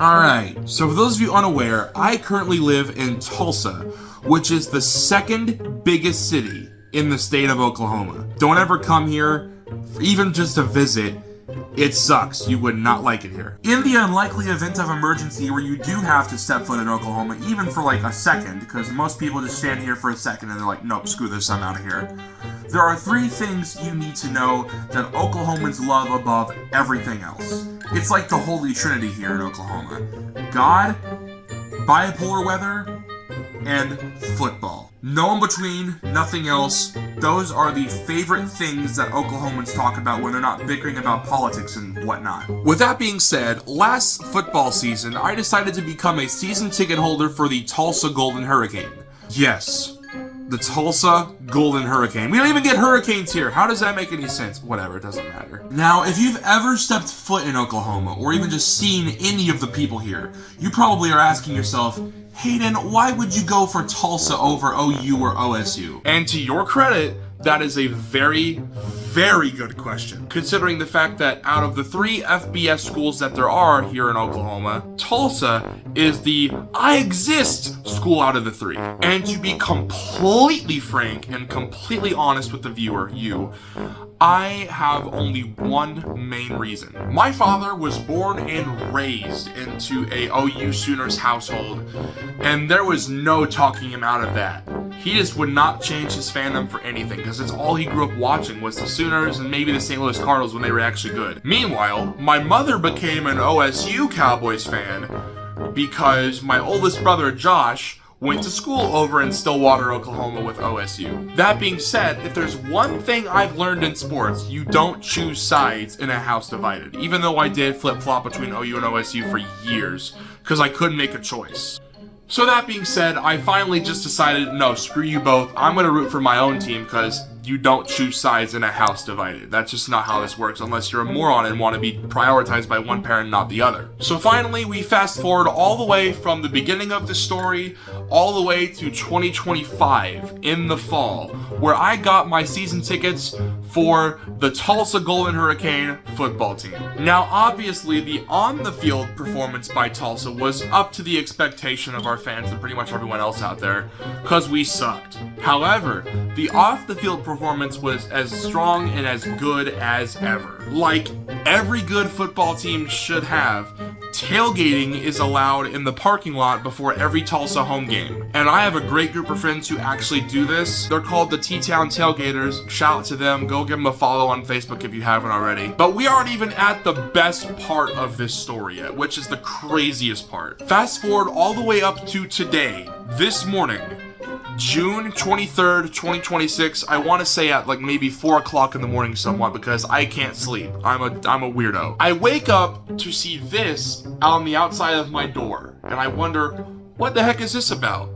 Alright, so for those of you unaware, I currently live in Tulsa, which is the second biggest city in the state of Oklahoma. Don't ever come here, even just to visit. It sucks. You would not like it here. In the unlikely event of emergency where you do have to step foot in Oklahoma, even for like a second, because most people just stand here for a second and they're like, nope, screw this, I'm out of here. There are 3 things you need to know that Oklahomans love above everything else. It's like the Holy Trinity here in Oklahoma. God, bipolar weather, and football. No in between, nothing else. Those are the favorite things that Oklahomans talk about when they're not bickering about politics and whatnot. With that being said, last football season, I decided to become a season ticket holder for the Tulsa Golden Hurricane. Yes, the Tulsa Golden Hurricane. We don't even get hurricanes here. How does that make any sense? Whatever, it doesn't matter. Now, if you've ever stepped foot in Oklahoma, or even just seen any of the people here, you probably are asking yourself, Hayden, why would you go for Tulsa over OU or OSU? And to your credit, that is a very, very good question, considering the fact that out of the 3 FBS schools that there are here in Oklahoma, Tulsa is the I exist school out of the 3. And to be completely frank and completely honest with the viewer, I have only one main reason. My father was born and raised into a OU Sooners household, and there was no talking him out of that. He just would not change his fandom for anything, because it's all he grew up watching was the Sooners and maybe the St. Louis Cardinals when they were actually good. Meanwhile, my mother became an OSU Cowboys fan because my oldest brother, Josh, went to school over in Stillwater, Oklahoma with OSU. That being said, if there's one thing I've learned in sports, you don't choose sides in a house divided. Even though I did flip-flop between OU and OSU for years, because I couldn't make a choice. So that being said, I finally just decided, no, screw you both. I'm going to root for my own team because you don't choose sides in a house divided. That's just not how this works unless you're a moron and want to be prioritized by one parent, not the other. So finally, we fast forward all the way from the beginning of the story all the way to 2025 in the fall, where I got my season tickets for the Tulsa Golden Hurricane football team. Now, obviously, the on-the-field performance by Tulsa was up to the expectation of our fans and pretty much everyone else out there, because we sucked. However, the off-the-field performance was as strong and as good as ever. Like every good football team should have, tailgating is allowed in the parking lot before every Tulsa home game. And I have a great group of friends who actually do this. They're called the T-Town Tailgaters. Shout out to them. Go give them a follow on Facebook if you haven't already. But we aren't even at the best part of this story yet, which is the craziest part. Fast forward all the way up to today, this morning, June 23rd, 2026, I want to say at like maybe 4 o'clock in the morning somewhat because I can't sleep. I'm a weirdo. I wake up to see this on the outside of my door, and I wonder, what the heck is this about?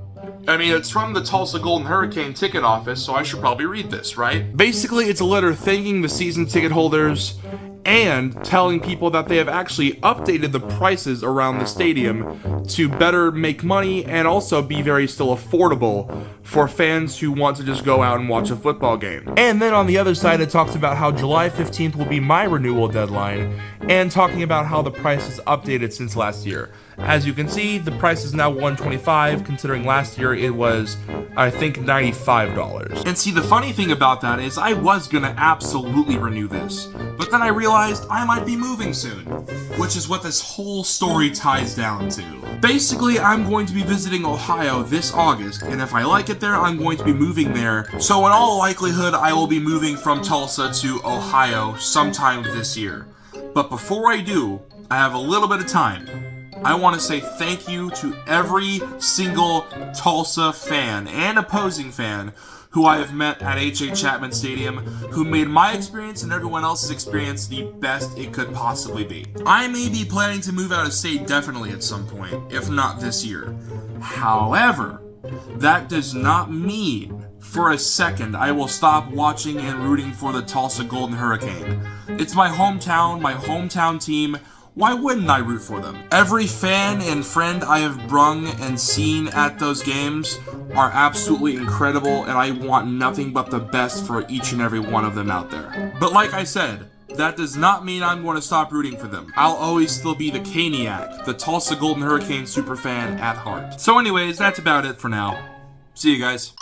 I mean, it's from the Tulsa Golden Hurricane ticket office, so I should probably read this, right? Basically, it's a letter thanking the season ticket holders and telling people that they have actually updated the prices around the stadium to better make money and also be very still affordable for fans who want to just go out and watch a football game. And then on the other side, it talks about how July 15th will be my renewal deadline and talking about how the price is updated since last year. As you can see, the price is now $125, considering last year it was, I think, $95. And see, the funny thing about that is I was gonna absolutely renew this, but then I realized I might be moving soon, which is what this whole story ties down to. Basically, I'm going to be visiting Ohio this August, and if I like it there, I'm going to be moving there. So in all likelihood, I will be moving from Tulsa to Ohio sometime this year. But before I do, I have a little bit of time. I want to say thank you to every single Tulsa fan and opposing fan who I have met at H.A. Chapman Stadium, who made my experience and everyone else's experience the best it could possibly be. I may be planning to move out of state definitely at some point, if not this year. However, that does not mean for a second I will stop watching and rooting for the Tulsa Golden Hurricane. It's my hometown team. Why wouldn't I root for them? Every fan and friend I have brung and seen at those games are absolutely incredible, and I want nothing but the best for each and every one of them out there. But like I said, that does not mean I'm going to stop rooting for them. I'll always still be the Caniac, the Tulsa Golden Hurricane superfan at heart. So anyways, that's about it for now. See you guys.